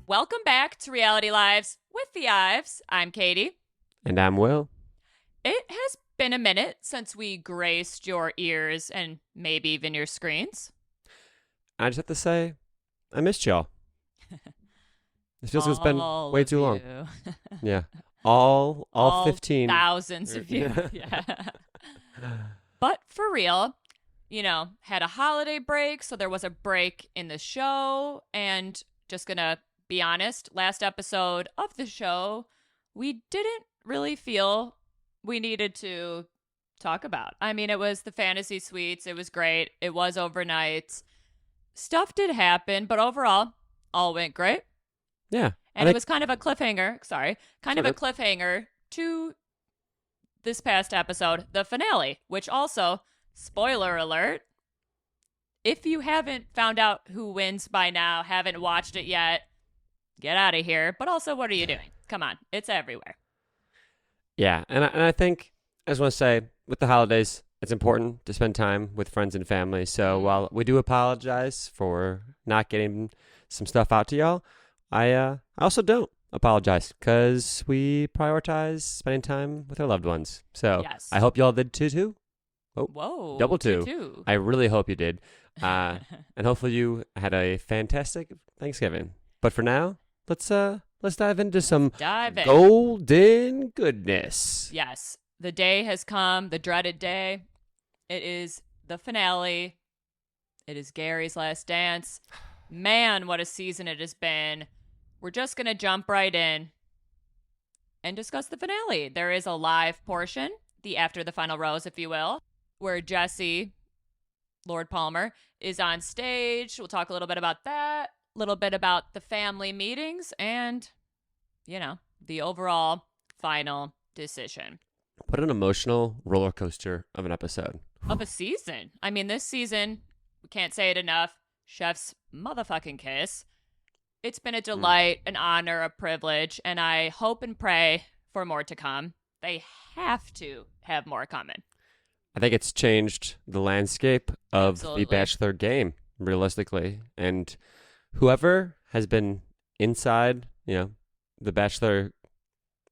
Welcome back to Reality Lives with the Ives. I'm Katie. And I'm Will. It has been a minute since we graced your ears and maybe even your screens. I just have to say, I missed y'all. It feels like it's been All way of too long. you. Yeah. All 15. Thousands of you. Yeah. But for real, had a holiday break, so there was a break in the show. And just gonna be honest, last episode of the show, we didn't really feel we needed to talk about. I mean, it was the fantasy suites. It was great. It was overnight. Stuff did happen, but overall, all went great. Yeah. And it was kind of a cliffhanger. Sorry. Kind of a cliffhanger to this past episode, the finale, which also, spoiler alert, if you haven't found out who wins by now, haven't watched it yet, get out of here. But also, what are you doing? Come on. It's everywhere. Yeah. And I think, I just want to say, with the holidays, it's important to spend time with friends and family. So while we do apologize for not getting some stuff out to y'all, I also don't apologize because we prioritize spending time with our loved ones. So Yes. I hope y'all did too. Oh, Whoa. double two. Two. I really hope you did. And hopefully you had a fantastic Thanksgiving. But for now, let's dive into some Dive in. golden goodness. Yes. The day has come, the dreaded day. It is the finale. It is Gerry's last dance. Man, what a season it has been. We're just going to jump right in and discuss the finale. There is a live portion, the after the final rose, if you will, where Jesse, Lord Palmer, is on stage. We'll talk a little bit about that, a little bit about the family meetings, and, the overall final decision. What an emotional roller coaster of an episode. Of a season. I mean, this season, we can't say it enough, chef's motherfucking kiss. It's been a delight, an honor, a privilege, and I hope and pray for more to come. They have to have more coming. I think it's changed the landscape of Absolutely. the Bachelor game, realistically. And whoever has been inside, the Bachelor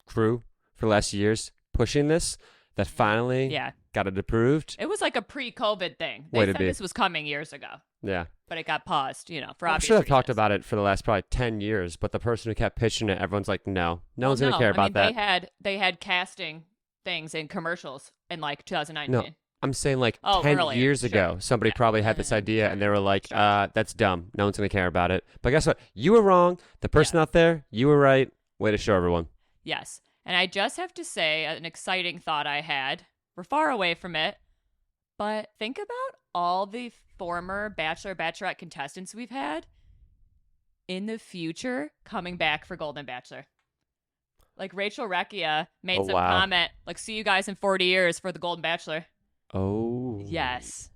crew for the last years pushing this, that finally got it approved. It was like a pre-COVID thing. They Way to said be. this was coming years ago. Yeah. But it got paused, for I'm obvious sure I've talked reasons. about it for the last probably 10 years, but the person who kept pitching it, everyone's like, no one's going to care about that. They had casting things in commercials in like 2019. No, I'm saying like 10 earlier. years ago, Sure. somebody Yeah. probably had this idea and they were like, that's dumb. No one's going to care about it. But guess what? You were wrong. The person out there, you were right. Way to show everyone. Yes. And I just have to say an exciting thought I had. We're far away from it, but think about all the former Bachelor, Bachelorette contestants we've had in the future coming back for Golden Bachelor. Like Rachel Recchia made some comment, like, see you guys in 40 years for the Golden Bachelor. Oh. Yes.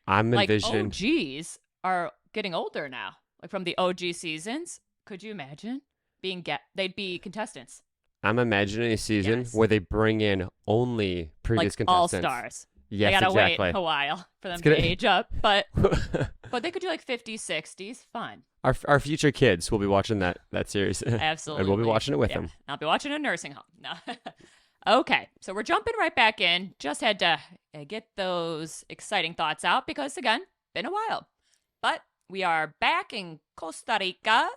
I'm envisioning. Like, OGs are getting older now. Like, from the OG seasons. Could you imagine? They'd be contestants. I'm imagining a season where they bring in only previous like contestants. all-stars. Yes, they gotta exactly. wait a while for them to age up, but they could do like 50s, 60s. Fun. Our future kids will be watching that series. Absolutely. And we'll be watching it with them. I'll be watching a nursing home. No. Okay, so we're jumping right back in. Just had to get those exciting thoughts out because, again, been a while. But we are back in Costa Rica.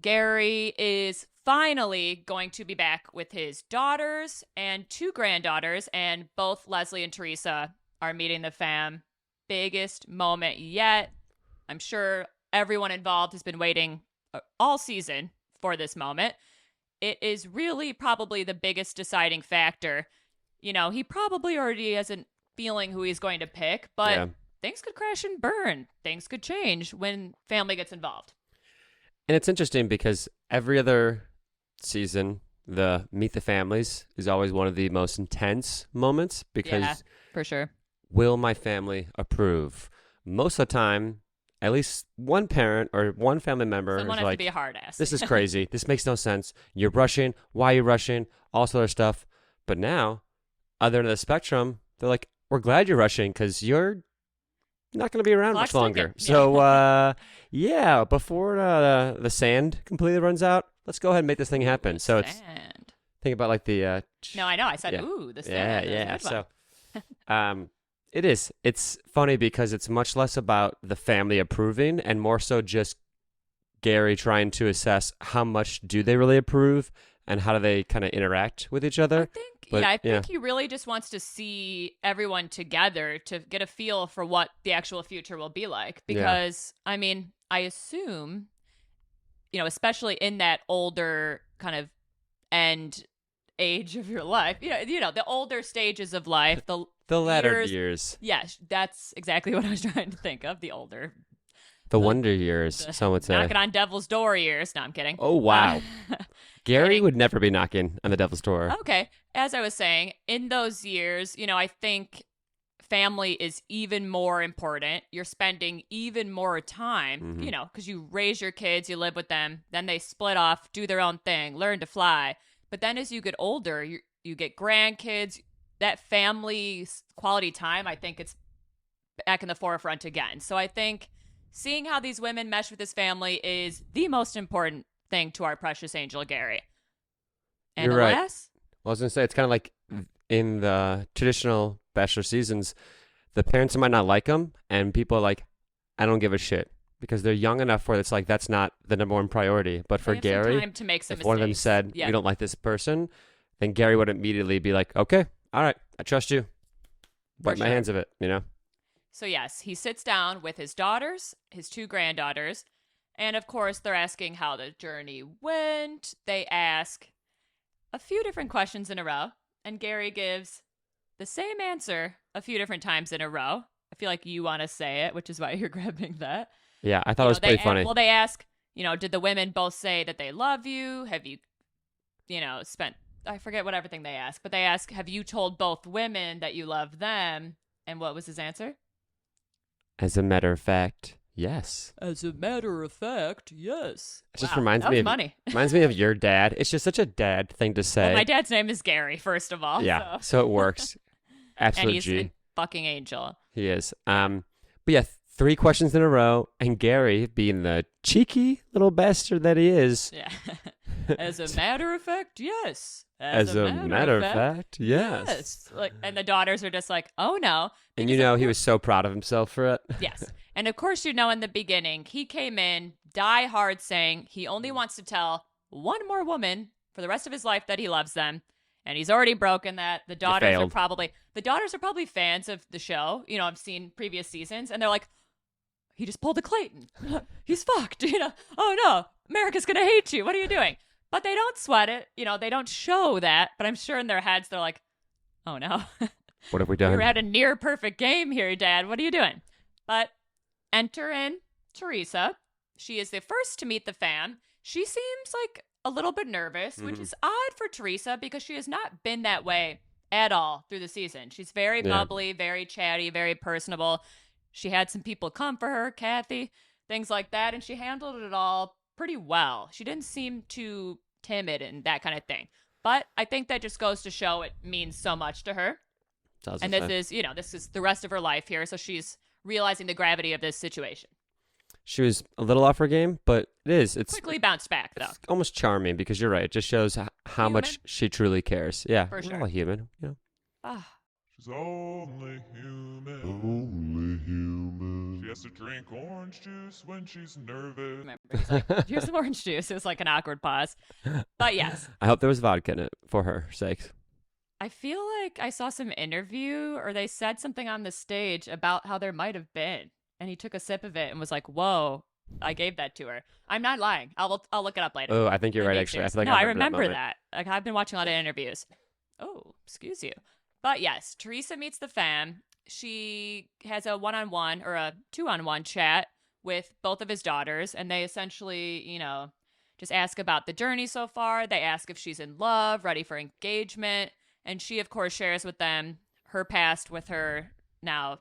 Gerry is finally going to be back with his daughters and 2 granddaughters, and both Leslie and Teresa are meeting the fam. Biggest moment yet. I'm sure everyone involved has been waiting all season for this moment. It is really probably the biggest deciding factor. He probably already has a feeling who he's going to pick, but things could crash and burn. Things could change when family gets involved. And it's interesting because every other season, the Meet the Families is always one of the most intense moments because for sure. Will my family approve? Most of the time, at least one parent or one family member Someone is has like, to be a hard ass. this is crazy. This makes no sense. You're rushing. Why are you rushing? All this other stuff. But now, other end of the spectrum, they're like, we're glad you're rushing because you're not going to be around much Clock's longer. ticking. So, yeah, before the sand completely runs out, let's go ahead and make this thing happen. So it's Sand. think about like the No, I know. I said, yeah. ooh, the Yeah, sand. yeah. That was a good So, one. it is. It's funny because it's much less about the family approving and more so just Gerry trying to assess how much do they really approve and how do they kind of interact with each I other. think, But, I yeah. think he really just wants to see everyone together to get a feel for what the actual future will be like. Yeah. Because, I mean, I assume, especially in that older kind of end age of your life, the older stages of life, The latter years. years, Yes, that's exactly what I was trying to think of. The older, the the- wonder years, some would say. knocking on devil's door years. No, I'm kidding. Oh, wow. Gerry getting- would never be knocking on the devil's door. Okay. As I was saying, in those years, I think family is even more important. You're spending even more time, Mhm. because you raise your kids, you live with them, then they split off, do their own thing, learn to fly. But then as you get older, you get grandkids. That family quality time, I think it's back in the forefront again. So I think seeing how these women mesh with this family is the most important thing to our precious angel Gerry. And You're right. alas, I was going to say, it's kind of like in the traditional Bachelor seasons, the parents might not like them, and people are like, I don't give a shit. Because they're young enough where it's like, that's not the number one priority. But for they have some Gerry, time to make some if one of them mistakes. said, Yeah. we don't like this person, then Gerry would immediately be like, okay, all right, I trust you. For Wipe my sure. hands of it, So yes, he sits down with his daughters, his two granddaughters, and of course they're asking how the journey went. They ask a few different questions in a row, and Gerry gives the same answer a few different times in a row. I feel like you want to say it, which is why you're grabbing that. Yeah, I thought it was pretty funny. Well, they ask, did the women both say that they love you? Have you, spent, I forget what everything they ask, but they ask, have you told both women that you love them? And what was his answer? As a matter of fact, yes. As a matter of fact, yes. It just Wow, reminds that me was of funny. reminds me of your dad. It's just such a dad thing to say. Well, my dad's name is Gerry, first of all. Yeah, So. so it works. And Absolute he's G. a fucking angel. He is. But yeah, 3 questions in a row, and Gerry, being the cheeky little bastard that he is, Yeah. As a matter of fact, yes. as a matter of fact, yes. Like, and the daughters are just like, oh no. And Because of he was so proud of himself for it. Yes. And of course, in the beginning, he came in die hard saying he only wants to tell one more woman for the rest of his life that he loves them. And he's already broken that. The daughters are probably fans of the show. I've seen previous seasons, and they're like, he just pulled a Clayton. He's fucked. Oh no, America's gonna hate you. What are you doing? But they don't sweat it. They don't show that. But I'm sure in their heads they're like, oh no. What have we done? We had a near perfect game here, Dad. What are you doing? But enter in Teresa. She is the first to meet the fam. She seems like a little bit nervous, which is odd for Teresa because she has not been that way at all through the season. She's very bubbly, very chatty, very personable. She had some people come for her, Kathy, things like that, and she handled it all pretty well. She didn't seem too timid and that kind of thing. But I think that just goes to show it means so much to her. And this is the rest of her life here, so she's realizing the gravity of this situation. She was a little off her game, but it's Quickly bounced back, though. it's almost charming because you're right. It just shows how Human. much she truly cares. Yeah, For we're sure. all human. Ah, She's only human. Only human. She has to drink orange juice when she's nervous. remember, he's like, here's some orange juice. It was like an awkward pause. But yes, I hope there was vodka in it for her sake. I feel like I saw some interview or they said something on the stage about how there might have been. And he took a sip of it and was like, whoa, I gave that to her. I'm not lying. I'll look it up later. Oh, I think you're I'm right, being actually. I serious. feel like no, I remember remember that. that. Like, I've been watching a lot of interviews. Oh, excuse you. But yes, Teresa meets the fam. She has a one-on-one or a two-on-one chat with both of his daughters. And they essentially, just ask about the journey so far. They ask if she's in love, ready for engagement. And she, of course, shares with them her past with her now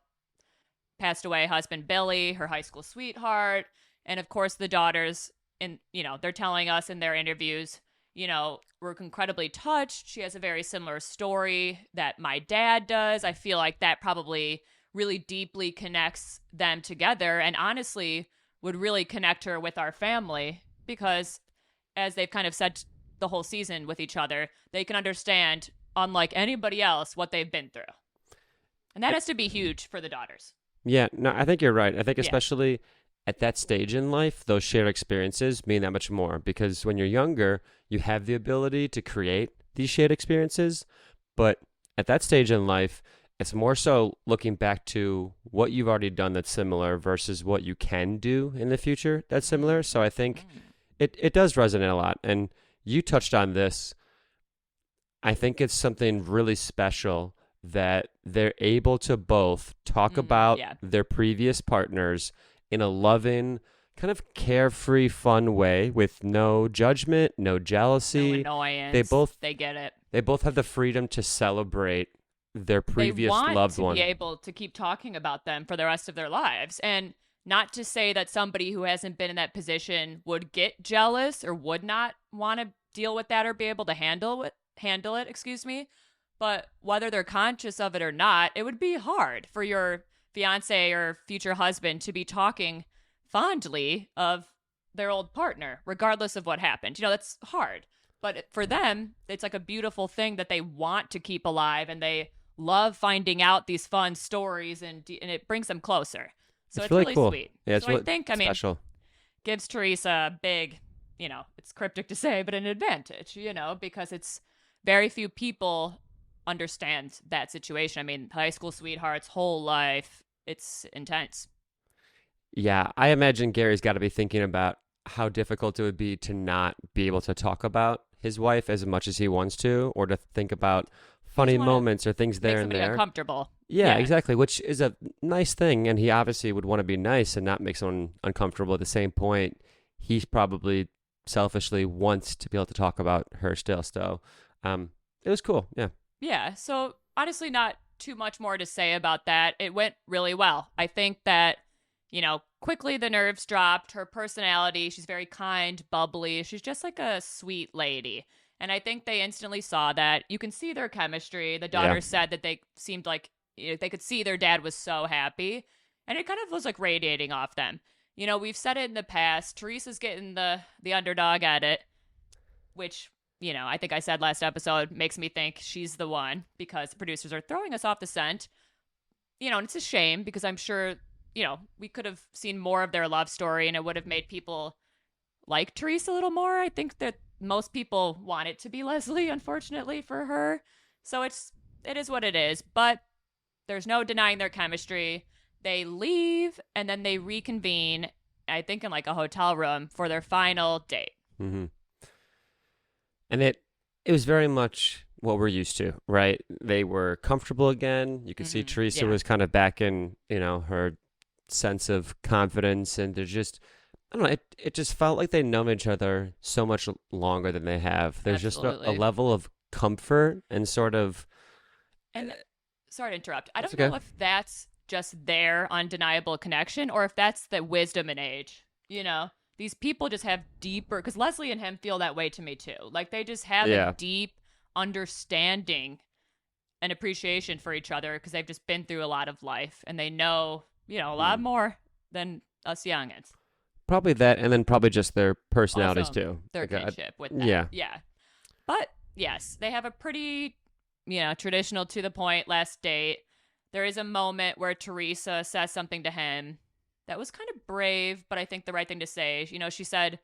passed away husband, Billy, her high school sweetheart. And of course, the daughters, they're telling us in their interviews, were incredibly touched. She has a very similar story that my dad does. I feel like that probably really deeply connects them together and honestly would really connect her with our family because, as they've kind of said the whole season with each other, they can understand, unlike anybody else, what they've been through. And that has to be huge for the daughters. Yeah, no, I think you're right. I think Yeah. especially at that stage in life, those shared experiences mean that much more because when you're younger, you have the ability to create these shared experiences. But at that stage in life, it's more so looking back to what you've already done that's similar versus what you can do in the future that's similar. So I think it does resonate a lot. And you touched on this. I think it's something really special that they're able to both talk about yeah. their previous partners in a loving, kind of carefree, fun way with no judgment, no No jealousy. annoyance. They get it. They both have the freedom to celebrate their They previous want loved to one. be able to keep talking about them for the rest of their lives. And not to say that somebody who hasn't been in that position would get jealous or would not want to deal with that or be able to handle it, excuse me. But whether they're conscious of it or not, it would be hard for your fiance or future husband to be talking fondly of their old partner, regardless of what happened. That's hard. But for them, it's like a beautiful thing that they want to keep alive and they love finding out these fun stories and it brings them closer. So it's really cool. sweet. Yeah, it's so really I think, special. gives Teresa a big, it's cryptic to say, but an advantage, because it's very few people understand that situation. I mean, high school sweethearts, whole life, it's intense. Yeah, I imagine Gary's got to be thinking about how difficult it would be to not be able to talk about his wife as much as he wants to, or to think about funny wanna moments or things Make there and somebody there. uncomfortable. Yeah, exactly, which is a nice thing, and he obviously would want to be nice and not make someone uncomfortable. At the same point, he probably selfishly wants to be able to talk about her still. So, it was cool. Yeah. Yeah. So honestly, not too much more to say about that. It went really well. I think that, quickly the nerves dropped. Her personality, she's very kind, bubbly. She's just like a sweet lady. And I think they instantly saw that. You can see their chemistry. The daughters said that they seemed like they could see their dad was so happy. And it kind of was like radiating off them. We've said it in the past. Teresa's getting the underdog at it, which I think I said last episode, makes me think she's the one because the producers are throwing us off the scent. And it's a shame because I'm sure, we could have seen more of their love story and it would have made people like Teresa a little more. I think that most people want it to be Leslie, unfortunately, for her. So it is what it is. But there's no denying their chemistry. They leave and then they reconvene, I think in like a hotel room for their final date. Mm-hmm. And it was very much what we're used to, right? They were comfortable again. You could see Teresa was kind of back in, her sense of confidence. And there's just, I don't know, it just felt like they'd known each other so much longer than they have. There's Absolutely. just a level of comfort and sort of. And sorry to interrupt. I don't okay. know if that's just their undeniable connection or if that's the wisdom and age. These people just have deeper, because Leslie and him feel that way to me too. Like they just have a deep understanding and appreciation for each other because they've just been through a lot of life and they know, a lot more than us youngins. Probably that, and then probably just their personalities Also, too. Their Like, kinship with that. Yeah. Yeah. But yes, they have a pretty, traditional to the point last date. There is a moment where Teresa says something to him that was kind of brave, but I think the right thing to say. She said,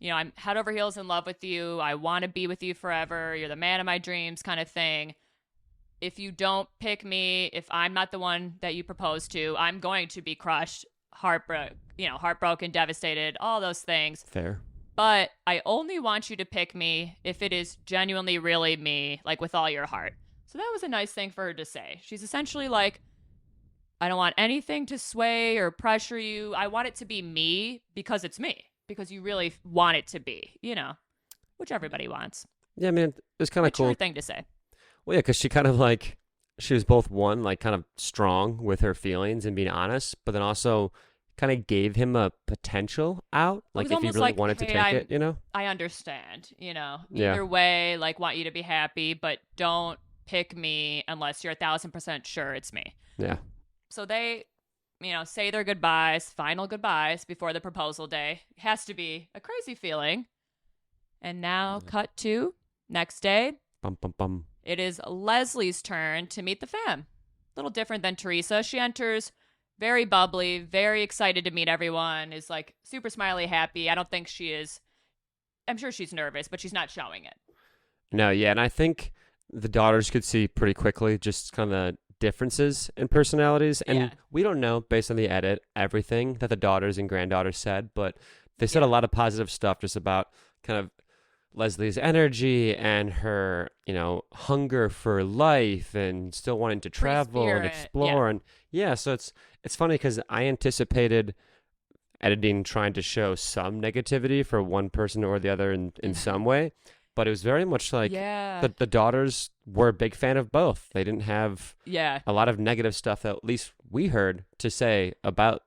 I'm head over heels in love with you. I want to be with you forever. You're the man of my dreams kind of thing. If you don't pick me, if I'm not the one that you propose to, I'm going to be crushed, heartbroken, devastated, all those things. Fair. But I only want you to pick me if it is genuinely really me, like with all your heart. So that was a nice thing for her to say. She's essentially like, I don't want anything to sway or pressure you. I want it to be me because it's me, because you really want it to be, which everybody wants. Yeah, I mean, it was kind of cool. Mature thing to say. Well, yeah, because she kind of she was both one, like kind of strong with her feelings and being honest, but then also kind of gave him a potential out. It Like was if he almost really like, wanted to hey, take it, you know? I understand, Yeah. either way, like, want you to be happy, but don't pick me unless you're 1,000% sure it's me. Yeah. So they, say their goodbyes, final goodbyes before the proposal day. It has to be a crazy feeling. And now, cut to next day. Bum, bum, bum. It is Leslie's turn to meet the fam. A little different than Teresa. She enters very bubbly, very excited to meet everyone, is like super smiley, happy. I don't think she is. I'm sure she's nervous, but she's not showing it. No, yeah. And I think the daughters could see pretty quickly just kind of differences in personalities. And Yeah. we don't know, based on the edit, everything that the daughters and granddaughters said, but they said a lot of positive stuff just about kind of Leslie's energy and her, hunger for life and still wanting to travel and spirit, explore. And yeah, so it's funny because I anticipated editing trying to show some negativity for one person or the other in some way, but it was very much like Yeah. the daughters were a big fan of both. They didn't have Yeah. a lot of negative stuff that at least we heard to say about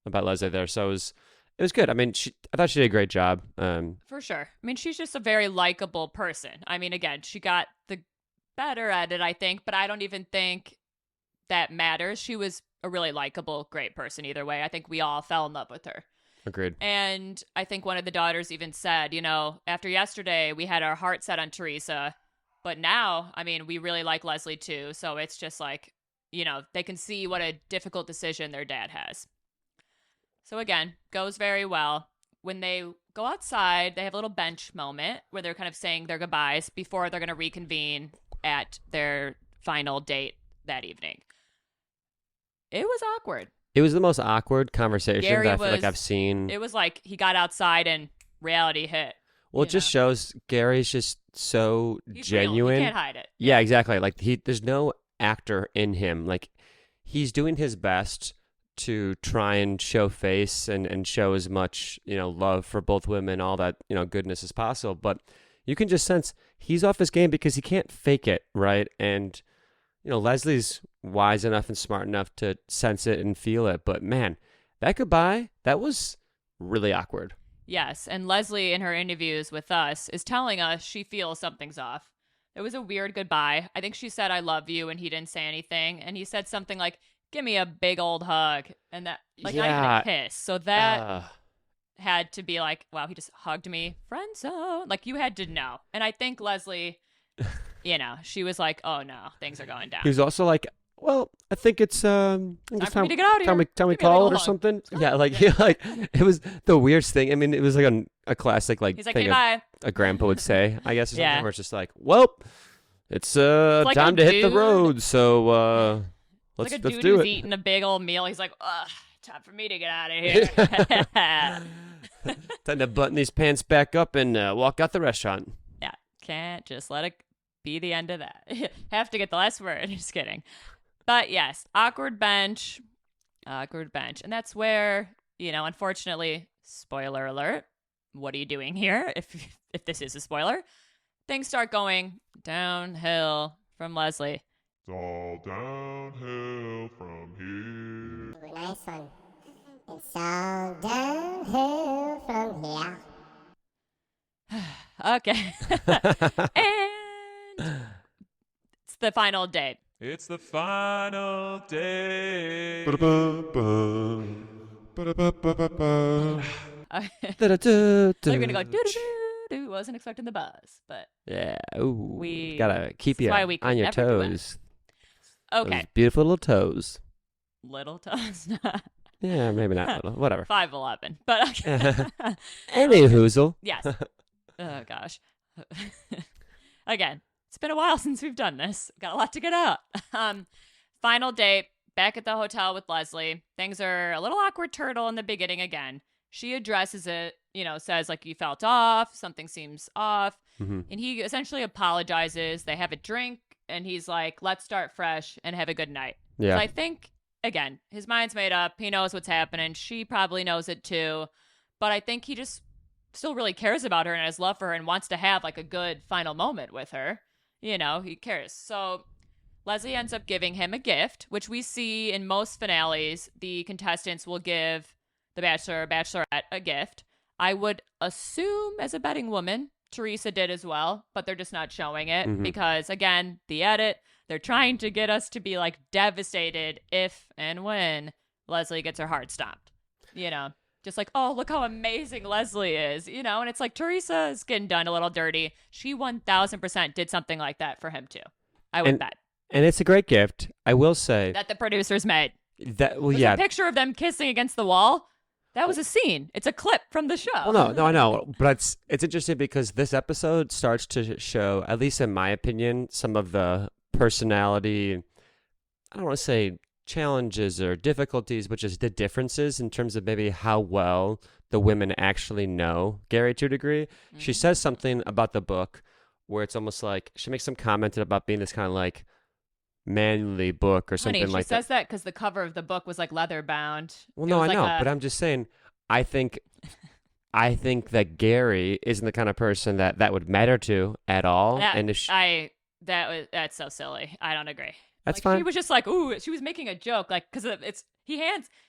Leslie there. So it was good. I mean, I thought she did a great job. For sure. I mean, she's just a very likable person. I mean, again, she got the better at it, I think, but I don't even think that matters. She was a really likable, great person either way. I think we all fell in love with her. Agreed. And I think one of the daughters even said, after yesterday, we had our heart set on Teresa, but now, I mean, we really like Leslie too. So it's just like, they can see what a difficult decision their dad has. So again, goes very well. When they go outside, they have a little bench moment where they're kind of saying their goodbyes before they're going to reconvene at their final date that evening. It was awkward. It was the most awkward conversation Gerry that I feel like was- I've seen. It was like he got outside and reality hit. Well, it just shows Gary's just so He's genuine. Real. You can't hide it. Yeah, exactly. Like there's no actor in him. Like he's doing his best to try and show face and show as much, love for both women, all that, goodness as possible. But you can just sense he's off his game because he can't fake it, right? And, Leslie's wise enough and smart enough to sense it and feel it. But man, that goodbye, that was really awkward. Yes, and Leslie in her interviews with us is telling us she feels something's off. It was a weird goodbye. I think she said, I love you, and he didn't say anything. And he said something like, give me a big old hug. And that, like, not even a kiss. So that had to be like, wow, he just hugged me. Friend zone. Like, you had to know. And I think Leslie, she was like, oh no, things are going down. He was also like, well, I think it's Time for me to get out of here. Time we Give me a call big it or hug. something. Yeah, like it was the weirdest thing. I mean, it was like a classic He's like, thing hey, bye. a grandpa would say, I guess, or something, Yeah. where it's just like, well, it's like time a to hit the dude- road, so It's like a let's dude do who's it. eating a big old meal. He's like, ugh, time for me to get out of here. Time to button these pants back up and walk out the restaurant. Yeah, can't just let it be the end of that. Have to get the last word. Just kidding. But yes, awkward bench. And that's where, unfortunately, spoiler alert, what are you doing here? If this is a spoiler, things start going downhill from Leslie. It's all downhill from here. Nice one. It's all downhill from here. Okay. And it's the final day. It's the final day. Ba-da-ba-ba. Ba-da-ba-ba-ba-ba. They're gonna go doo-doo-doo-doo. Wasn't expecting the buzz, but Yeah. Ooh. We- Gotta keep this is you why we could on your never do it. toes. okay. Those beautiful little toes. Little toes. Yeah, maybe not little. Whatever. 5'11", but okay. Any hoozle. Yes. Oh gosh. Again, it's been a while since we've done this. Got a lot to get out. Final date. Back at the hotel with Leslie. Things are a little awkward turtle in the beginning again. She addresses it, says like you felt off, something seems off. Mhm. And he essentially apologizes. They have a drink and he's like, let's start fresh and have a good night. Yeah. So I think, again, his mind's made up. He knows what's happening. She probably knows it too. But I think he just still really cares about her and has love for her and wants to have like a good final moment with her. He cares. So Leslie ends up giving him a gift, which we see in most finales. The contestants will give the bachelor or bachelorette a gift. I would assume, as a betting woman, Teresa did as well, but they're just not showing it Mhm. because, again, the edit, they're trying to get us to be like devastated if and when Leslie gets her heart stopped. You know, just like, oh, look how amazing Leslie is, you know, and it's like Teresa is getting done a little dirty. She 1000% did something like that for him too. I would And bet and it's a great gift. I will say that the producers made. that. Well, There's yeah. a picture of them kissing against the wall. That was a scene. It's a clip from the show. Well, no, I know, but it's interesting because this episode starts to show, at least in my opinion, some of the personality. I don't want to say challenges or difficulties, but just the differences in terms of maybe how well the women actually know Gerry to a degree. She says something about the book where it's almost like she makes some comment about being this kind of like manly book or something Honey, she like that. says that because the cover of the book was like leather bound. Well, It no, was I like know, a- but I'm just saying, I think, I think that Gerry isn't the kind of person that would matter to at all. That, And if that's so silly. I don't agree. that's Like, fine, She was just like, ooh, she was making a joke, like, because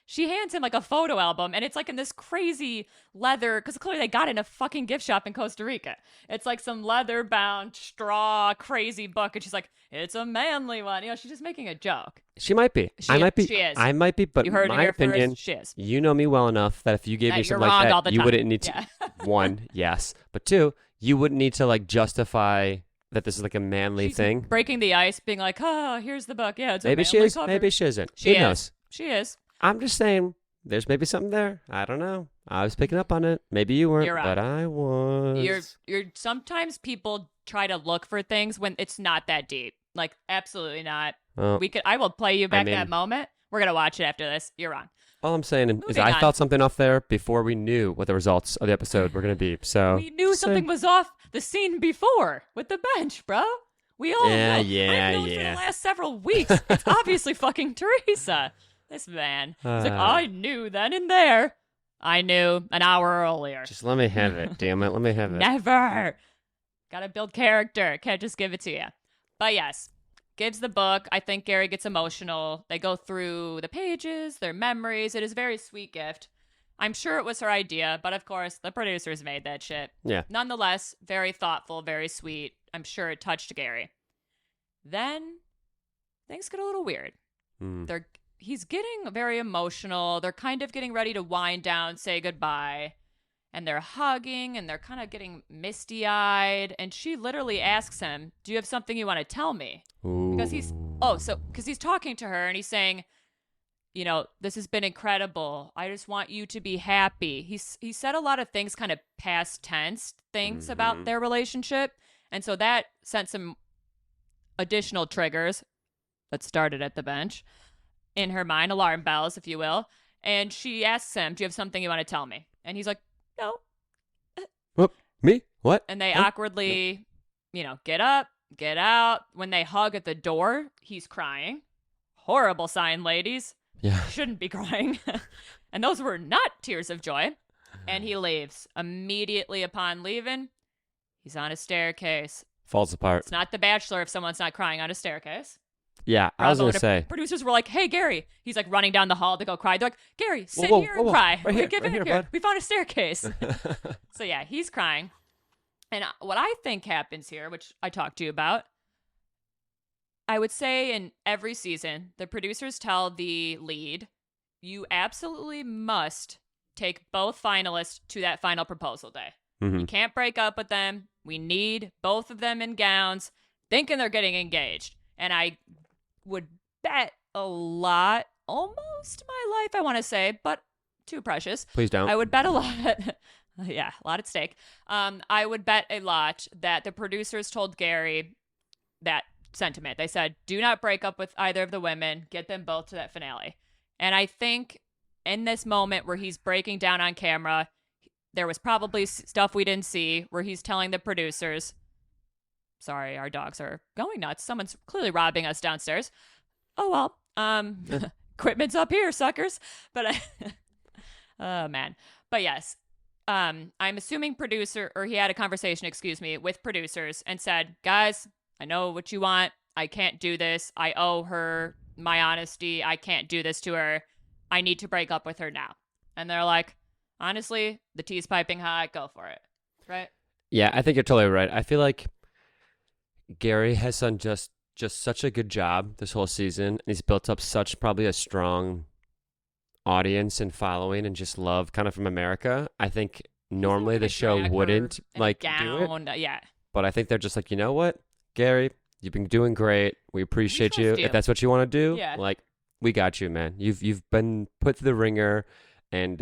she hands him like a photo album, and it's like in this crazy leather, because clearly they got it in a fucking gift shop in Costa Rica. It's like some leather bound straw crazy book, and she's like, it's a manly one. You know, she's just making a joke. she might be. She I might be. she is. I might be. But You heard it my here opinion, first. She is. you know me well enough that if you gave That me you're something wrong like all that, the you time. wouldn't need to. Yeah. One, yes, but two, you wouldn't need to like justify that this is like a manly She's thing. breaking the ice, being like, oh, here's the book. Yeah, it's a Maybe she manly is. cover. Maybe she isn't. She Who is. knows? She is. I'm just saying, there's maybe something there. I don't know. I was picking up on it. Maybe you weren't, You're right. but I was. You're sometimes people try to look for things when it's not that deep. Like, absolutely not. Well, I will play you back mean- that moment. We're gonna watch it after this. You're wrong. all I'm saying is Moving I on. felt something off there before we knew what the results of the episode were going to be. So We knew just saying. something was off the scene before with the bench, bro. We all Yeah, know. yeah, I've known for yeah. the last several weeks. It's obviously fucking Teresa. This man. He's like, I knew then and there. I knew an hour earlier. Just let me have it. Damn it. Let me have it. Never. Gotta build character. Can't just give it to you. But yes, gives the book. I think Gerry gets emotional. They go through the pages, their memories. It is a very sweet gift. I'm sure it was her idea, but of course, the producers made that shit. Yeah. Nonetheless, very thoughtful, very sweet. I'm sure it touched Gerry. Then things get a little weird. Hmm. He's getting very emotional. They're kind of getting ready to wind down, say goodbye. And they're hugging and they're kind of getting misty eyed. And she literally asks him, do you have something you want to tell me? Because he's talking to her and he's saying, you know, this has been incredible. I just want you to be happy. He said a lot of things, kind of past tense things about their relationship. And so that sent some additional triggers that started at the bench in her mind, alarm bells, if you will. And she asks him, do you have something you want to tell me? And he's like, no. Me? What? And they Huh? awkwardly, get up, get out. When they hug at the door, he's crying. Horrible sign, ladies. Yeah. Shouldn't be crying. And those were not tears of joy. And he leaves. Immediately upon leaving, he's on a staircase. Falls apart. It's not The Bachelor if someone's not crying on a staircase. Yeah. I was Bravo going to to- say. Producers were like, hey, Gerry. He's like running down the hall to go cry. They're like, Gerry, sit Whoa, here whoa, and whoa. cry. Right here, Get right back here, bud. We found a staircase. So yeah, he's crying. And what I think happens here, which I talked to you about, I would say in every season, the producers tell the lead, you absolutely must take both finalists to that final proposal day. Mhm. You can't break up with them. We need both of them in gowns, thinking they're getting engaged. And I would bet a lot, almost my life, I want to say, but too precious. Please don't. I would bet a lot. Yeah, a lot at stake. I would bet a lot that the producers told Gerry that sentiment. They said, do not break up with either of the women. Get them both to that finale. And I think in this moment where he's breaking down on camera, there was probably stuff we didn't see where he's telling the producers, sorry, our dogs are going nuts. Someone's clearly robbing us downstairs. Oh, well, equipment's up here, suckers. But, oh, man. But yes, I'm assuming he had a conversation, with producers and said, guys, I know what you want. I can't do this. I owe her my honesty. I can't do this to her. I need to break up with her now. And they're like, honestly, the tea's piping hot. Go for it. Right? Yeah, I think you're totally right. I feel like Gerry has done just such a good job this whole season. And he's built up such probably a strong audience and following and just love kind of from America. I think normally the show wouldn't like do it. Yeah. But I think they're just like, you know what, Gerry, you've been doing great. We appreciate you. trust you. If that's what you want to do, Yeah. like we got you, man. You've been put through the ringer, and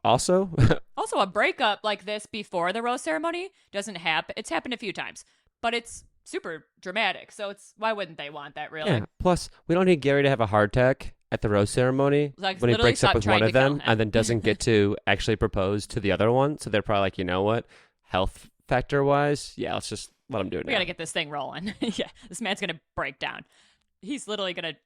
also, Also, a breakup like this before the rose ceremony doesn't happen. It's happened a few times, but it's super dramatic. So why wouldn't they want that, really? yeah. Plus, we don't need Gerry to have a heart attack at the rose ceremony Like, when he literally breaks up stop with trying one to of kill them him. and then doesn't get to actually propose to the other one. So they're probably like, you know what, health factor wise, yeah, let's just let him do it. We got to get this thing rolling. Yeah, this man's going to break down. He's literally going to,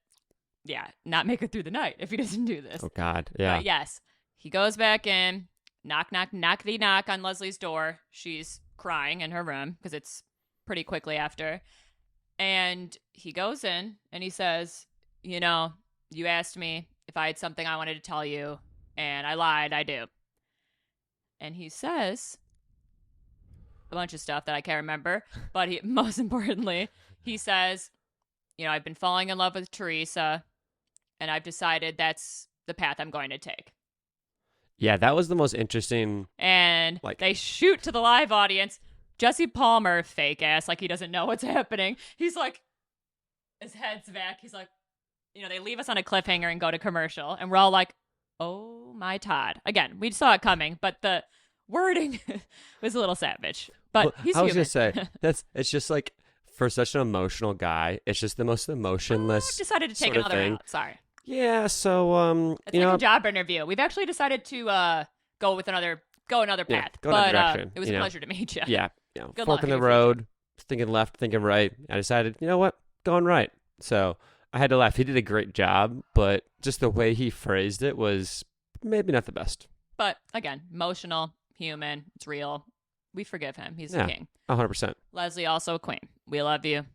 not make it through the night if he doesn't do this. Oh God, yeah. But yes, he goes back in, knock, knock, knock on Leslie's door. She's crying in her room because it's pretty quickly after. And he goes in and he says, you know, you asked me if I had something I wanted to tell you, and I lied. I do. And he says a bunch of stuff that I can't remember, but most importantly, he says, you know, I've been falling in love with Teresa, and I've decided that's the path I'm going to take. Yeah, that was the most interesting. And Like- they shoot to the live audience. Jesse Palmer, fake ass, like he doesn't know what's happening. He's like, his head's back. He's like, you know, they leave us on a cliffhanger and go to commercial. And we're all like, oh my Todd. Again, we saw it coming, but the wording was a little savage. But Well, he's I was human. gonna say it's just like for such an emotional guy, it's just the most emotionless. I've decided to take sort of another thing. route. Sorry. Yeah, so It's you like know, a job interview. We've actually decided to go another Yeah, path. go another but direction, it was you a know. pleasure to meet you. yeah, Good fork luck in in the your future. road, thinking left, thinking right. I decided, you know what, going right. So I had to laugh. He did a great job, but just the way he phrased it was maybe not the best. But again, emotional, human, it's real. We forgive him. He's Yeah. the king. 100%. Leslie, also a queen. We love you.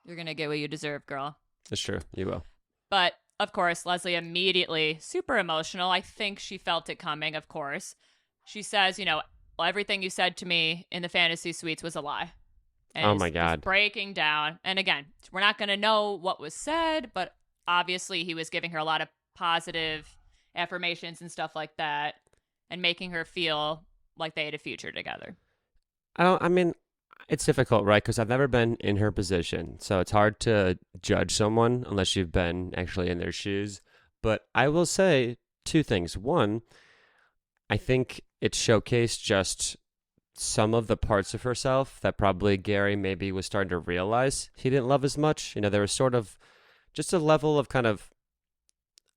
You're going to get what you deserve, girl. That's true. You will. But, of course, Leslie immediately, super emotional. I think she felt it coming, of course. She says, you know, well, everything you said to me in the fantasy suites was a lie. And Oh is my God. breaking down. And again, we're not going to know what was said, but obviously he was giving her a lot of positive affirmations and stuff like that and making her feel like they had a future together. I mean, it's difficult, right? Because I've never been in her position. So it's hard to judge someone unless you've been actually in their shoes. But I will say two things. One, I think it showcased just some of the parts of herself that probably Gerry maybe was starting to realize he didn't love as much. You know, there was sort of just a level of kind of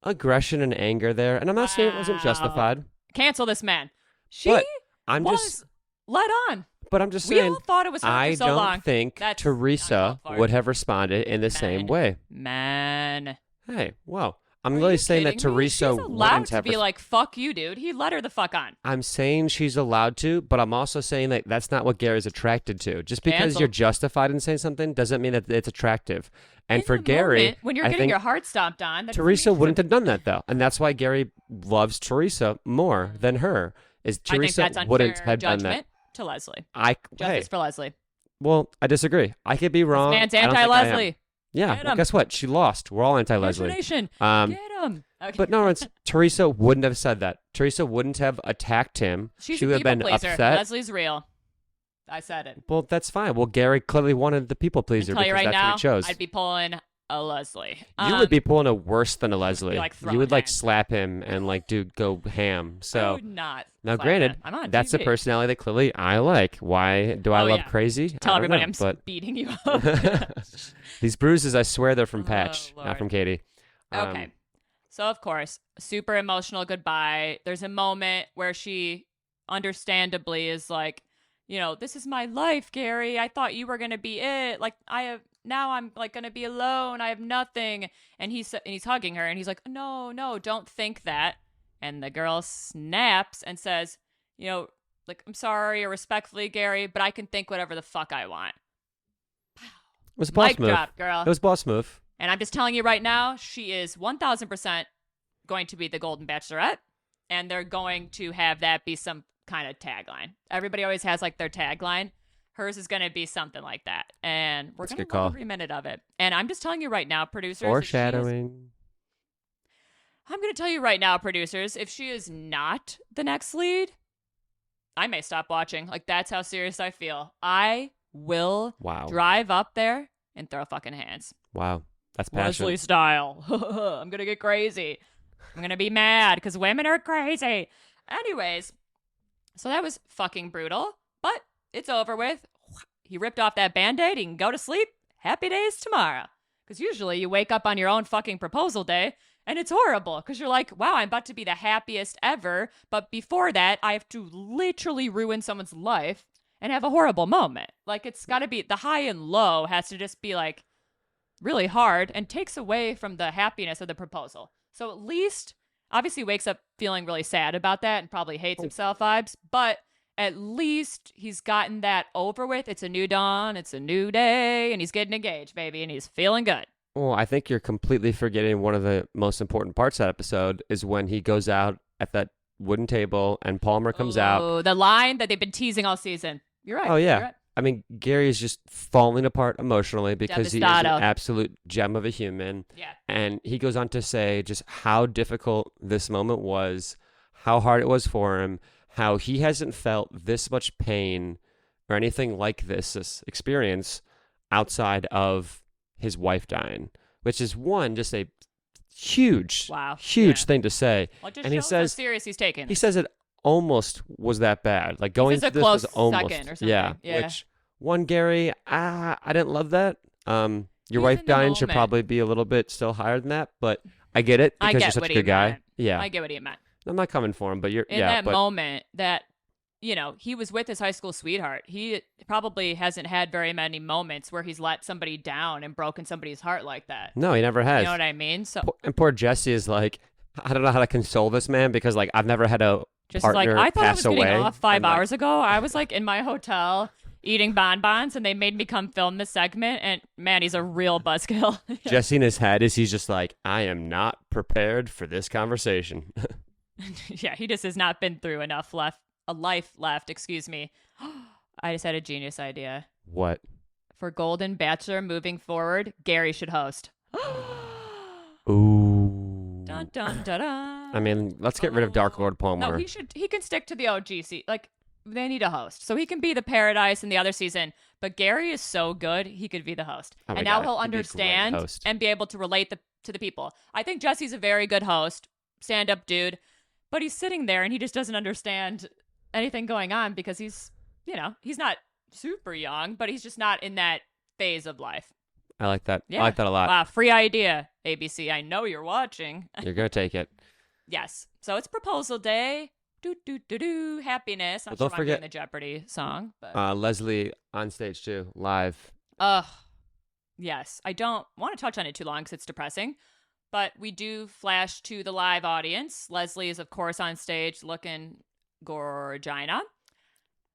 aggression and anger there. And I'm not saying it wasn't Wow. justified, Cancel this man. She but I'm was just, led on. but I'm just We saying, all thought it was her I for so don't long. think That's Teresa uncalled for. would have responded in the same Man. way. Man. Hey, wow. I'm Are really you saying that kidding me? Teresa She's allowed wouldn't to have be like, fuck you, dude. He let her the fuck on. I'm saying she's allowed to, but I'm also saying that that's not what Gary's attracted to. Just because Cancel. you're justified in saying something doesn't mean that it's attractive. And In for the Gerry, moment, when you're I getting think your heart stomped on, that doesn't Teresa mean wouldn't have done that though, and that's why Gerry loves Teresa more than her. Is I think Teresa that's unfair wouldn't have done judgment that? to Leslie. Hey, Justice for Leslie. well, I disagree. I could be wrong. This man's I don't think I am. anti-Leslie. Yeah, Get well, 'em. guess what? She lost. We're all anti-Leslie. Nation. Um, Get him. Okay. But no, it's Teresa wouldn't have said that. Teresa wouldn't have attacked him. She's she a would have people been pleaser. upset. Leslie's real. I said it. Well, that's fine. Well, Gerry clearly wanted the people I pleaser tell you because right that's now, what he chose. I'd be pulling a Leslie. You would be pulling a worse than a Leslie. like, you throwing would like hands. slap him and like, dude, go ham. I So would not. now, slap granted, him. I'm on that's the TV. personality that clearly I like. Why do I Oh, love yeah. crazy? Tell I don't everybody know, I'm but beating you up. these bruises, I swear they're from Oh, Patch, Lord. not from Katie. Okay. So, of course, super emotional goodbye. There's a moment where she understandably is like, you know, this is my life, Gerry. I thought you were going to be it. Like, now I'm like going to be alone. I have nothing. And he's hugging her and he's like, no, don't think that. And the girl snaps and says, you know, like, I'm sorry or respectfully, Gerry, but I can think whatever the fuck I want. was a boss Mic move. drop, girl. It was a boss move. And I'm just telling you right now, she is 1,000% going to be the Golden Bachelorette, and they're going to have that be some kind of tagline. Everybody always has like their tagline. Hers is going to be something like that, and we're That's a going good to love call. every minute of it. And I'm just telling you right now, producers, Foreshadowing. I'm going to tell you right now, producers, if she is not the next lead, I may stop watching. Like, that's how serious I feel. I will Wow. drive up there and throw fucking hands. Wow. That's passion. Leslie style. I'm going to get crazy. I'm going to be mad because women are crazy. Anyways, so that was fucking brutal, but it's over with. He ripped off that Band-Aid. He can go to sleep. Happy days tomorrow. Because usually you wake up on your own fucking proposal day and it's horrible because you're like, wow, I'm about to be the happiest ever. But before that, I have to literally ruin someone's life and have a horrible moment. Like, it's got to be the high and low has to just be like really hard and takes away from the happiness of the proposal. So at least, obviously, wakes up feeling really sad about that and probably hates himself vibes. But at least he's gotten that over with. It's a new dawn. It's a new day. And he's getting engaged, baby. And he's feeling good. Well, I think you're completely forgetting one of the most important parts of that episode is when he goes out at that wooden table and Palmer comes out. Oh, the line that they've been teasing all season. You're right. Oh, yeah. You're right. I mean, Gary is just falling apart emotionally because he is an Devastado. absolute gem of a human. Yeah. And he goes on to say just how difficult this moment was, how hard it was for him, how he hasn't felt this much pain or anything like this experience outside of his wife dying, which is just a huge Wow. huge Yeah. thing to say. Well, it just And he shows says- how serious he's taking. He says it almost was that bad. Like going says a through this was close almost second or something. Yeah. Yeah. Which one, Gary, I didn't love that. Your He's wife in the dying should moment. probably be a little bit still higher than that, but I get it I because get you're such what a he good guy. meant. Yeah. I get what he meant. I'm not coming for him, but you're In yeah, that but moment that, you know, he was with his high school sweetheart. He probably hasn't had very many moments where he's let somebody down and broken somebody's heart like that. no, he never has. You know what I mean? So And poor Jesse is like, I don't know how to console this man because like I've never had a just partner like, I thought I was pass getting away. off 5 I'm like, hours ago. I was like in my hotel eating bonbons and they made me come film this segment. And man, he's a real buzzkill. Jesse in his head is he's just like, I am not prepared for this conversation. Yeah, he just has not been through enough life left, excuse me. I just had a genius idea. What? For Golden Bachelor moving forward, Gary should host. Ooh. Dun, dun, dun, dun. I mean, let's get rid of Dark Lord Palmer. No, he can stick to the OGC. Like, they need a host. So he can be the Paradise in the other season. But Gary is so good, he could be the host. Oh my And now God, he'll he'd be a great understand host. and be able to relate to the people. I think Jesse's a very good host, stand-up dude. But he's sitting there and he just doesn't understand anything going on because he's, you know, he's not super young, but he's just not in that phase of life. I like that. Yeah. I like that a lot. Wow, free idea, ABC. I know you're watching. You're going to take it. Yes. So it's proposal day. Do, do, do, do. Happiness. I'm Well, sure don't I'm forget- doing the Jeopardy song. But Leslie on stage too, live. yes. I don't want to touch on it too long because it's depressing. But we do flash to the live audience. Leslie is, of course, on stage looking gorgina.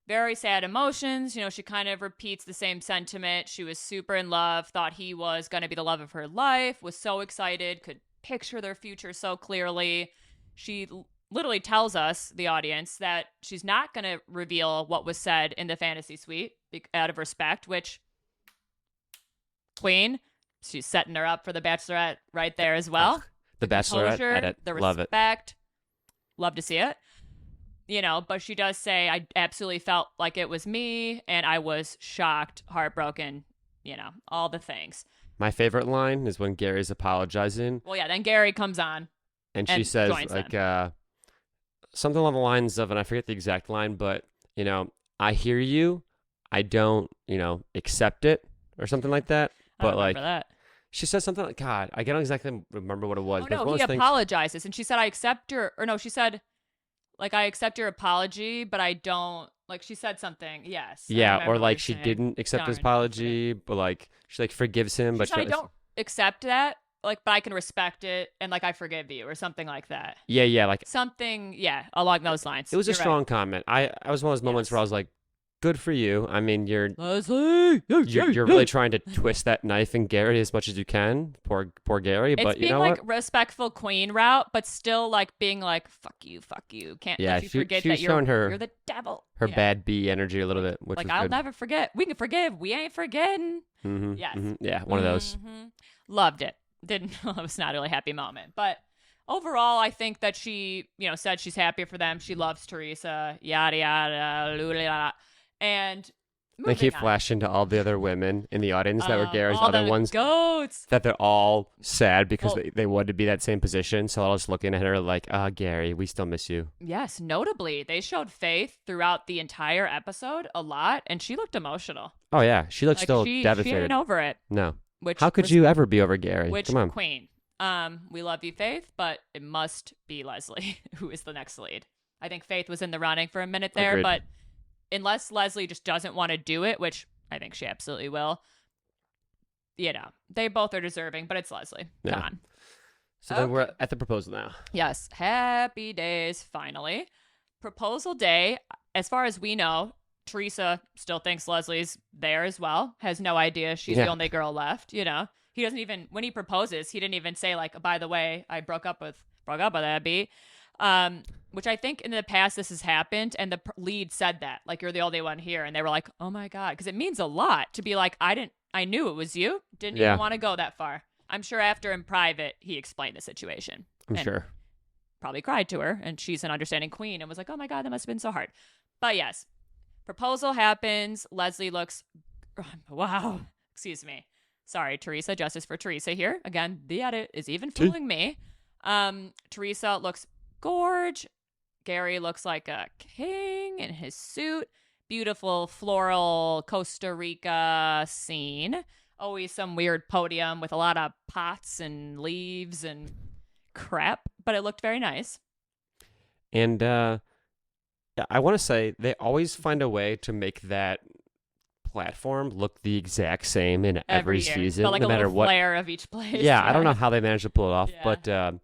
Very sad emotions. You know, she kind of repeats the same sentiment. She was super in love, thought he was going to be the love of her life, was so excited, could picture their future so clearly. She literally tells us, the audience, that she's not going to reveal what was said in the fantasy suite out of respect, which, queen, she's setting her up for the Bachelorette right there as well. Ugh, the Bachelorette Composure, edit. the Love it. respect. Love to see it. You know, but she does say, I absolutely felt like it was me, and I was shocked, heartbroken, you know, all the things. My favorite line is when Gary's apologizing Well, yeah, then Gary comes on. and she And says joins like them. something along the lines of, and I forget the exact line, but you know, I hear you, I don't, you know, accept it or something like that. I But don't like remember that. she said something like, God, I don't exactly remember what it was. Oh, but it's no, one of he those things- apologizes. And she said, I accept your, or no, she said, like, I accept your apology, but I don't, like, she said something. Yes. I Yeah, remember or what like you're she saying. didn't accept his Darn, I apology, but like she like forgives him, She but said, I don't accept that, like, but I can respect it, and, like, I forgive you, or something like that. yeah, like Something, yeah, along those lines. it was a You're right. strong comment. I was one of those moments where I was like, good for you. I mean, Leslie, you're really trying to twist that knife in Gerry as much as you can. Poor Gerry. It's But you being know like what? respectful queen route, but still like being like fuck you. Can't Yeah, let you she- forget she was that showing her- you're the devil. Her Yeah. bad B energy a little bit, which Like was I'll good. never forget. We can forgive. We ain't forgetting. Mm-hmm, Yes. Yeah, one of those. Loved it. Didn't. It was not a really happy moment, but overall, I think that she, said she's happy for them. She loves Teresa. Yada yada. Lula, yada. And They moving keep on. flashing to all the other women in the audience that were Gary's all other the ones. goats. That they're all sad because Well- they wanted to be that same position. So I was looking at her like, Gary, we still miss you. Yes, notably, they showed Faith throughout the entire episode a lot, and she looked emotional. Oh, yeah. She looks Like still she devastated. ain't over it. No. Which How could you ever be over Gary? Which Come on. queen? We love you, Faith, but it must be Leslie who is the next lead. I think Faith was in the running for a minute there, Agreed. but unless Leslie just doesn't want to do it, which I think she absolutely will, they both are deserving, but it's Leslie. Yeah. Come on. So then we're Okay. at the proposal now. Yes, happy days, finally. Proposal day, as far as we know, Teresa still thinks Leslie's there as well, has no idea she's the Yeah. only girl left, He doesn't even, when he proposes, he didn't even say, like, by the way, I broke up with Abby. Which I think in the past this has happened, and the lead said that, like, you're the only one here, and they were like, oh my God, because it means a lot to be like, I knew it was you, didn't Yeah. even want to go that far. I'm sure after in private, he explained the situation. I'm And sure. probably cried to her, and she's an understanding queen and was like, oh my God, that must have been so hard. But yes, proposal happens. Leslie looks, wow, excuse me. Sorry, Teresa, justice for Teresa here. Again, the edit is even fooling me. Teresa looks gorge. Gerry looks like a king in his suit. Beautiful floral Costa Rica scene. Always some weird podium with a lot of pots and leaves and crap, but it looked very nice. And yeah, I want to say they always find a way to make that platform look the exact same in every year. season, Felt like no a matter little what. flair of each place. Yeah, I don't know how they managed to pull it off, Yeah. but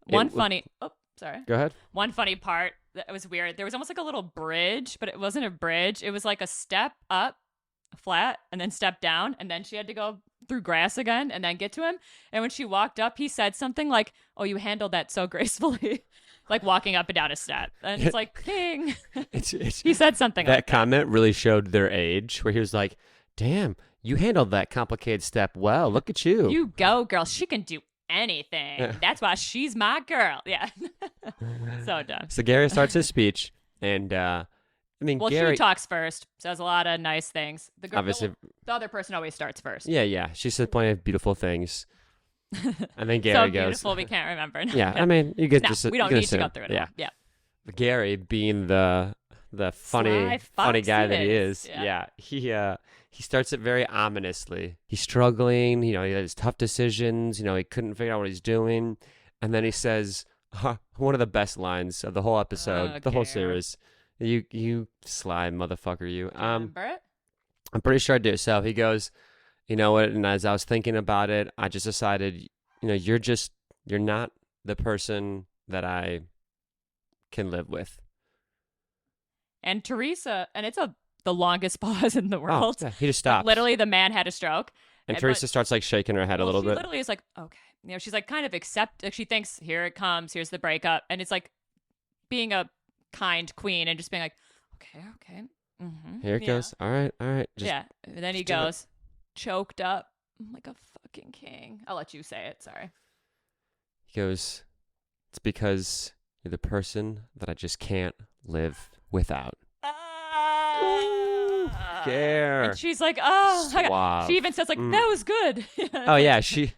One it- funny. Oh, sorry. Go ahead. One funny part that was weird. There was almost like a little bridge, but it wasn't a bridge. It was like a step up, flat, and then step down, and then she had to go through grass again and then get to him. And when she walked up, he said something like, "Oh, you handled that so gracefully," like walking up and down a step. And it's like, King. It's He said something that like that. comment really showed their age, where he was like, "Damn, you handled that complicated step well. Look at you." You go, girl. She can do anything. Yeah. That's why she's my girl. Yeah. So dumb. So Gary starts his speech, and I mean, Well, Gary. she talks first, says a lot of nice things. The girl, Obviously- the other person always starts first. Yeah. She said plenty of beautiful things, and then Gary So goes. beautiful, we can't remember. Yeah, I mean, you get No, just we don't you can need to go assume. through it. Yeah, All. Yeah. Gary being the funny Sly guy fox that he he is. is. Yeah, he starts it very ominously. He's struggling. He has tough decisions. He couldn't figure out what he's doing, and then he says one of the best lines of the whole episode, the whole Gary. series. You sly motherfucker, you. Remember it? I'm pretty sure I do. So he goes, you know what? And as I was thinking about it, I just decided, you're not the person that I can live with. And Teresa, and it's the longest pause in the world. Oh, yeah, he just Like, stops. literally, the man had a stroke. And but- Teresa starts like shaking her head a Well, little she bit. literally is like, okay. She's like kind of like she thinks, here it comes, here's the breakup. And it's like being a kind queen and just being like, okay. Mm-hmm. Here it goes. All right. Just, Yeah. And then he just do it. goes, choked up. I'm like a fucking king. I'll let you say it. Sorry. He goes, it's because you're the person that I just can't live without. Gare. And she's like, oh, my God. Suave. She even says like, Mm. that was good. Oh, yeah. She.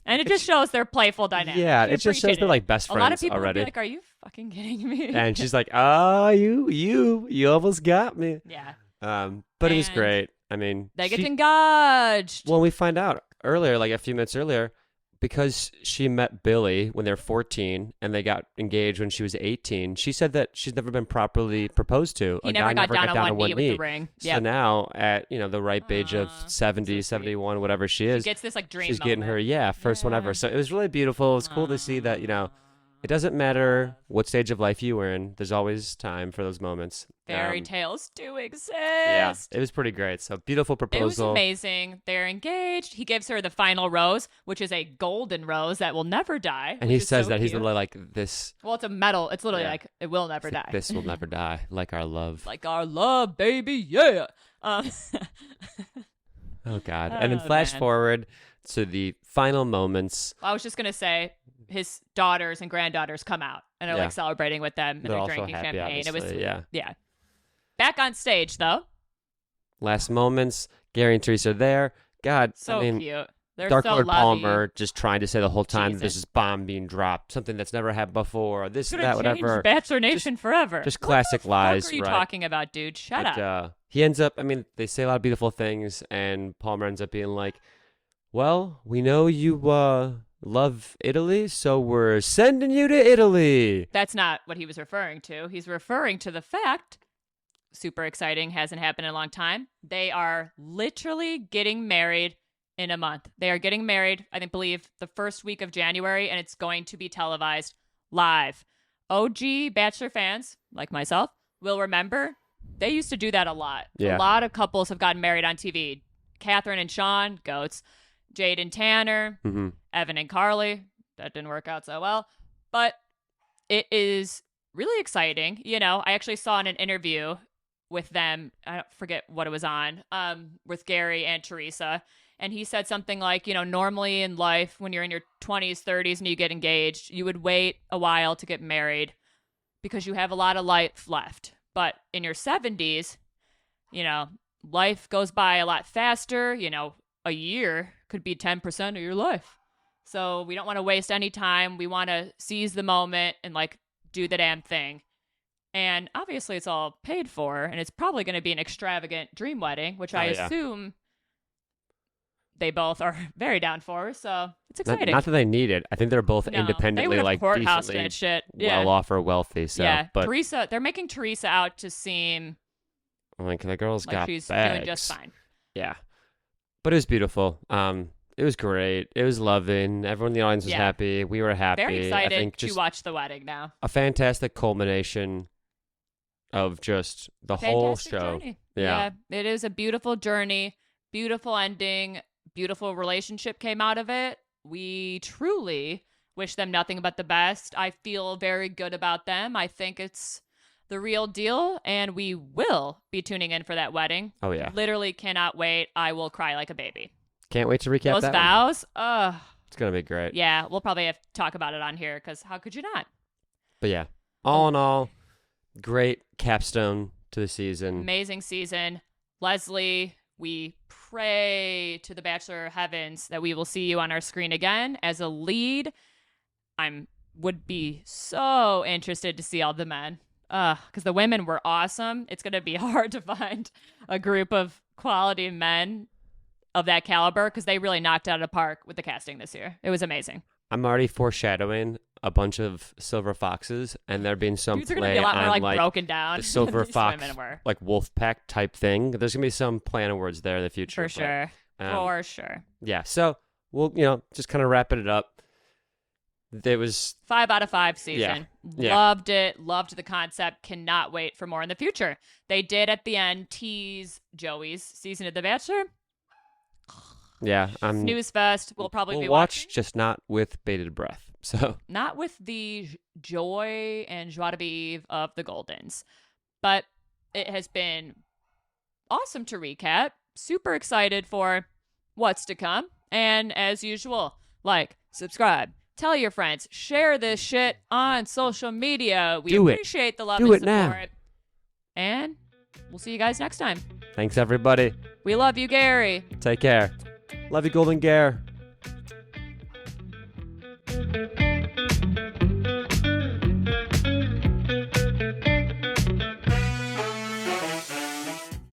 And it just shows their playful dynamic. Yeah, She it just shows appreciated they're it. like best A friends lot of people already. would be like, are you fucking kidding me? And she's like, oh, you almost got me. yeah. But it was And great. I mean, They get she- engaged. Well, we find out earlier, like a few minutes earlier, because she met Billy when they're 14 and they got engaged when she was 18. She said that she's never been properly proposed to. He A never guy got down on one knee with the ring. So Yeah. now at the ripe age of Aw, 70, so sweet. 71, whatever she She is, gets this like dream she's getting her moment. first one ever. Yeah. So it was really beautiful. It was cool to see that it doesn't matter what stage of life you were in. There's always time for those moments. Fairy tales do exist. Yeah, it was pretty great. So beautiful It was proposal. amazing. They're engaged. He gives her the final rose, which is a golden rose that will never die. And which he is says so that he's cute. literally like this. Well, it's a metal. It's literally Yeah. like it will never die. This will never die, like our love. Like our love, baby, yeah. Oh God! And then Oh, flash man. forward to the final moments. I was just gonna say his daughters and granddaughters come out and are Yeah. like celebrating with them and They're they're also drinking happy, champagne. It was obviously, yeah. Back on stage though. Last moments. Gary and Teresa are there. God, So I mean, cute. They're Dark so Lord lovey. Palmer just trying to say the whole time that there's Jesus. this bomb being dropped, something that's never happened before, this, Could that, have whatever. changed Bachelor Nation forever. Just What classic the lies, fuck are you right? talking about, dude? Shut But, up. he ends up, I mean, they say a lot of beautiful things, and Palmer ends up being like, well, we know you love Italy, so we're sending you to Italy. That's not what he was referring to. He's referring to the fact, super exciting, hasn't happened in a long time. They are literally getting married in a month. They are getting married, I believe, the first week of January, and it's going to be televised live. OG Bachelor fans, like myself, will remember they used to do that a lot. Yeah. A lot of couples have gotten married on TV. Catherine and Sean, goats. Jade and Tanner, Mm-hmm. Evan and Carly. That didn't work out so well. But it is really exciting. You know, I actually saw in an interview with them, I don't forget what it was on, with Gerry and Teresa. And he said something like, you know, normally in life, when you're in your 20s, 30s, and you get engaged, you would wait a while to get married because you have a lot of life left. But in your 70s, you know, life goes by a lot faster. You know, a year could be 10% of your life. So we don't want to waste any time. We want to seize the moment and like do the damn thing. And obviously it's all paid for, and it's probably going to be an extravagant dream wedding, which I Oh, yeah. assume they both are very down for. So it's exciting. Not that they need it. I think they're both No, they independently, would have like, courthoused decently and shit. Yeah. well off or wealthy. So, yeah. but Teresa, they're making Teresa out to seem like the girl's like got she's bags. doing just fine. Yeah, but it was beautiful. It was great. It was loving. Everyone in the audience was Yeah. happy. We were happy. Very I excited think to just watch the wedding now. a fantastic culmination of just the whole Fantastic show. journey. Yeah. It is a beautiful journey, beautiful ending, beautiful relationship came out of it. We truly wish them nothing but the best. I feel very good about them. I think it's the real deal, and we will be tuning in for that wedding. Oh yeah, Literally cannot wait. I will cry like a baby. can't wait to recap Those that one. vows, ugh. It's gonna be great. Yeah, we'll probably have to talk about it on here because how could you not? But yeah, all in all, great capstone to the season. Amazing season. Leslie, we pray to the Bachelor heavens that we will see you on our screen again as a lead. Would be so interested to see all the men. Because the women were awesome. It's going to be hard to find a group of quality men of that caliber because they really knocked it out of the park with the casting this year. It was amazing. I'm already foreshadowing a bunch of silver foxes, and there being some Dudes are going to play be a lot more on like broken down. the silver These fox, women were. like wolf pack type thing. There's gonna be some play on words there in the future. For but, sure. For sure. Yeah. So we'll, just kind of wrapping it up. There was 5 out of 5 season. Yeah. Loved it. Loved the concept. Cannot wait for more in the future. They did at the end tease Joey's season of The Bachelor. yeah. Snooze fest. We'll probably we'll be watch, watching. just not with bated breath. So Not with the joy and joie de vivre of the Goldens. But it has been awesome to recap. Super excited for what's to come. And as usual, like, subscribe, tell your friends, share this shit on social media. We Do it. appreciate the love Do and it now. support. And we'll see you guys next time. thanks everybody. We love you, Gerry. Take care. Love you, Golden Gare. Thank you.